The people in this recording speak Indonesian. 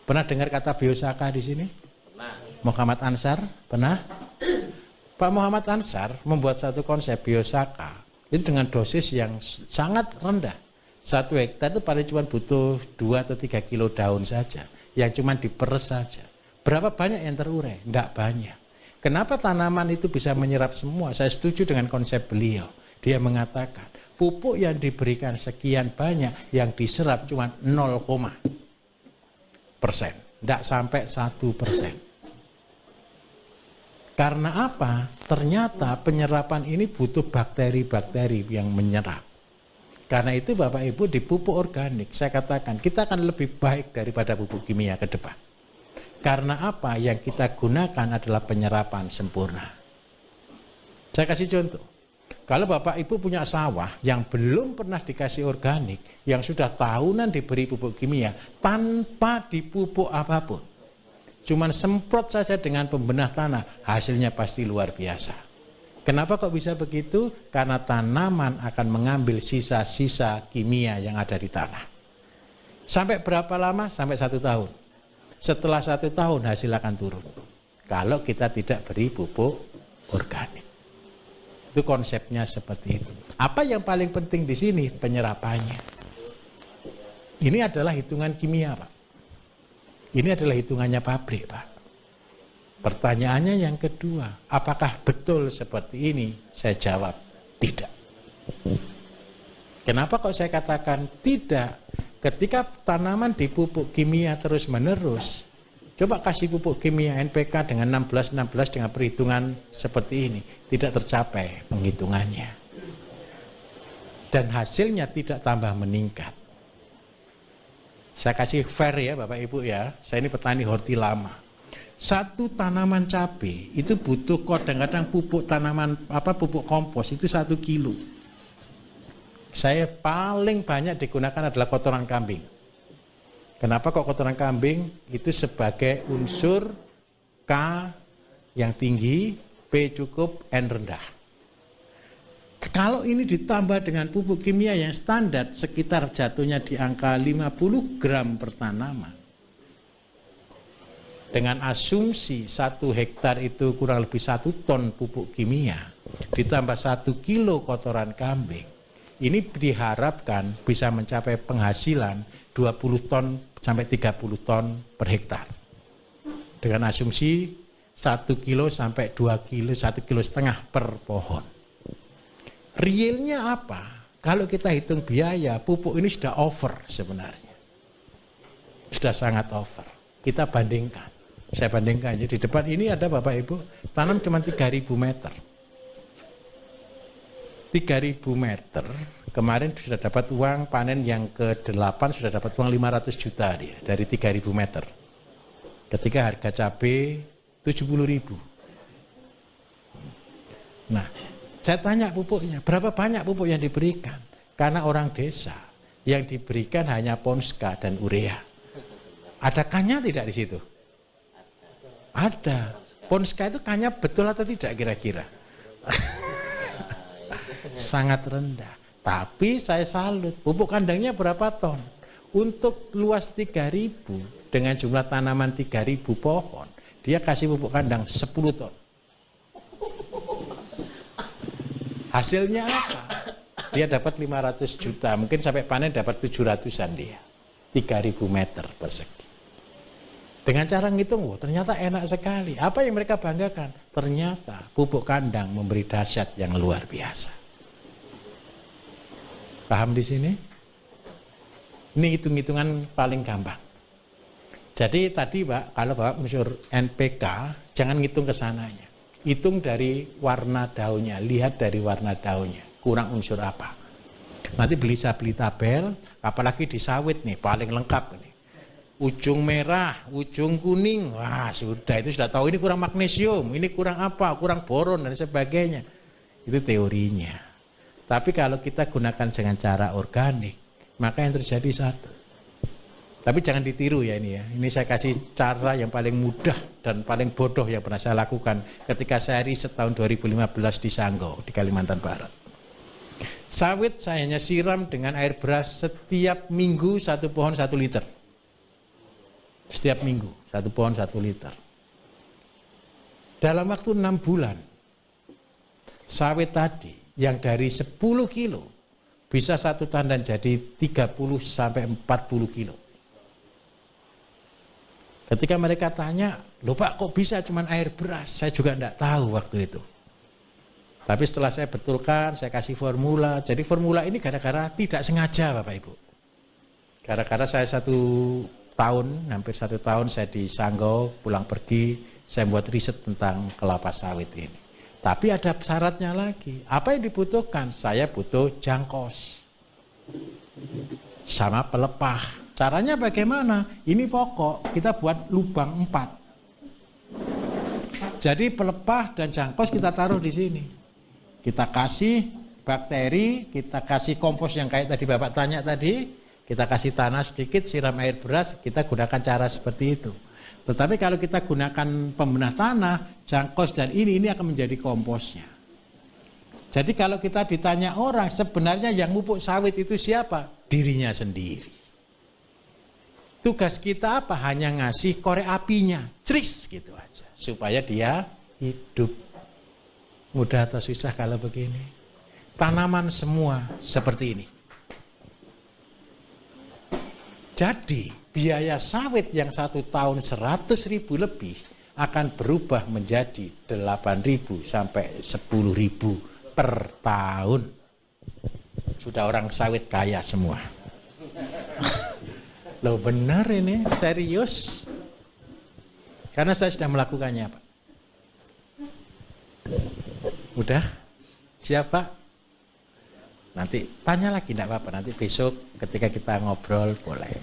Pernah dengar kata biosaka di sini? Pernah. Muhammad Ansar, pernah? Pak Muhammad Ansar membuat satu konsep biosaka itu dengan dosis yang sangat rendah. 1 hektar itu paling cuma butuh 2 atau 3 kilo daun saja, yang cuma diperes saja. Berapa banyak yang terurai? Tidak banyak. Kenapa tanaman itu bisa menyerap semua? Saya setuju dengan konsep beliau. Dia mengatakan, pupuk yang diberikan sekian banyak, yang diserap cuma 0,% tidak sampai 1%. Karena apa? Ternyata penyerapan ini butuh bakteri-bakteri yang menyerap. Karena itu Bapak Ibu di pupuk organik, saya katakan kita akan lebih baik daripada pupuk kimia ke depan. Karena apa? Yang kita gunakan adalah penyerapan sempurna. Saya kasih contoh. Kalau Bapak Ibu punya sawah yang belum pernah dikasih organik, yang sudah tahunan diberi pupuk kimia, tanpa dipupuk apapun, cuman semprot saja dengan pembenah tanah, hasilnya pasti luar biasa. Kenapa kok bisa begitu? Karena tanaman akan mengambil sisa-sisa kimia yang ada di tanah. Sampai berapa lama? Sampai 1 tahun. Setelah 1 tahun hasil akan turun. Kalau kita tidak beri pupuk organik. Itu konsepnya seperti itu. Apa yang paling penting di sini? Penyerapannya. Ini adalah hitungan kimia, Pak. Ini adalah hitungannya pabrik, Pak. Pertanyaannya yang kedua, apakah betul seperti ini? Saya jawab, tidak. Kenapa kok saya katakan tidak? Ketika tanaman dipupuk kimia terus-menerus, coba kasih pupuk kimia NPK dengan 16-16 dengan perhitungan seperti ini, tidak tercapai penghitungannya. Dan hasilnya tidak tambah meningkat. Saya kasih fair ya Bapak Ibu ya, saya ini petani horti lama. Satu tanaman cabai itu butuh kadang-kadang pupuk tanaman pupuk kompos itu 1 kilo. Saya paling banyak digunakan adalah kotoran kambing. Kenapa kok kotoran kambing? Itu sebagai unsur K yang tinggi, P cukup, N rendah. Kalau ini ditambah dengan pupuk kimia yang standar sekitar jatuhnya di angka 50 gram per tanaman. Dengan asumsi 1 hektar itu kurang lebih 1 ton pupuk kimia, ditambah 1 kilo kotoran kambing, ini diharapkan bisa mencapai penghasilan 20 ton sampai 30 ton per hektar. Dengan asumsi 1 kilo sampai 2 kilo, 1,5 kilo per pohon. Realnya apa? Kalau kita hitung biaya, pupuk ini sudah over sebenarnya. Sudah sangat over. Kita bandingkan. Saya bandingkan aja. Di depan ini ada Bapak Ibu, tanam cuma 3.000 meter. 3.000 meter, kemarin sudah dapat uang panen yang ke-8, sudah dapat uang 500 juta dia, dari 3.000 meter. Ketika harga cabai 70.000. Nah, saya tanya pupuknya, berapa banyak pupuk yang diberikan? Karena orang desa, yang diberikan hanya Ponska dan urea. Ada K-nya tidak di situ? Ada. Ponska itu K-nya betul atau tidak kira-kira? Sangat rendah. Tapi saya salut, pupuk kandangnya berapa ton? Untuk luas 3.000 dengan jumlah tanaman 3.000 pohon, dia kasih pupuk kandang 10 ton. Hasilnya apa? Dia dapat 500 juta, mungkin sampai panen dapat 700-an dia. 3.000 meter persegi. Dengan cara ngitung, ternyata enak sekali. Apa yang mereka banggakan? Ternyata pupuk kandang memberi dahsyat yang luar biasa. Paham di sini? Ini hitung-hitungan paling gampang. Jadi tadi Pak, kalau Bapak unsur NPK, jangan ngitung ke sananya. Hitung dari warna daunnya, lihat dari warna daunnya, kurang unsur apa. Nanti bisa beli tabel, apalagi di sawit nih, paling lengkap nih. Ujung merah, ujung kuning, wah sudah, itu sudah tahu ini kurang magnesium, ini kurang apa, kurang boron dan sebagainya. Itu teorinya. Tapi kalau kita gunakan dengan cara organik, maka yang terjadi satu. Tapi jangan ditiru ya ini ya. Ini saya kasih cara yang paling mudah dan paling bodoh yang pernah saya lakukan ketika saya riset tahun 2015 di Sanggau, di Kalimantan Barat. Sawit saya hanya siram dengan air beras setiap minggu 1 pohon 1 liter. Setiap minggu, 1 pohon 1 liter. Dalam waktu 6 bulan, sawit tadi yang dari 10 kilo bisa 1 tandan jadi 30 sampai 40 kilo. Ketika mereka tanya, loh Pak kok bisa cuman air beras? Saya juga enggak tahu waktu itu. Tapi setelah saya betulkan, saya kasih formula. Jadi formula ini gara-gara tidak sengaja Bapak Ibu. Gara-gara saya 1 tahun, hampir 1 tahun saya di Sanggau, pulang pergi, saya buat riset tentang kelapa sawit ini. Tapi ada syaratnya lagi. Apa yang dibutuhkan? Saya butuh jangkos sama pelepah. Caranya bagaimana? Ini pokok, kita buat lubang 4. Jadi pelepah dan jangkos kita taruh di sini. Kita kasih bakteri, kita kasih kompos yang kayak tadi Bapak tanya tadi, kita kasih tanah sedikit, siram air beras, kita gunakan cara seperti itu. Tetapi kalau kita gunakan pembenah tanah, jangkos dan ini akan menjadi komposnya. Jadi kalau kita ditanya orang, sebenarnya yang pupuk sawit itu siapa? Dirinya sendiri. Tugas kita apa? Hanya ngasih korek apinya, cris gitu aja, supaya dia hidup. Mudah atau susah kalau begini? Tanaman semua seperti ini. Jadi biaya sawit yang 1 tahun 100.000 lebih akan berubah menjadi 8.000 sampai 10.000 per tahun. Sudah orang sawit kaya semua. Loh benar ini, serius. Karena saya sudah melakukannya Pak. Udah? Siapa? Nanti tanya lagi, enggak apa-apa. Nanti besok ketika kita ngobrol boleh.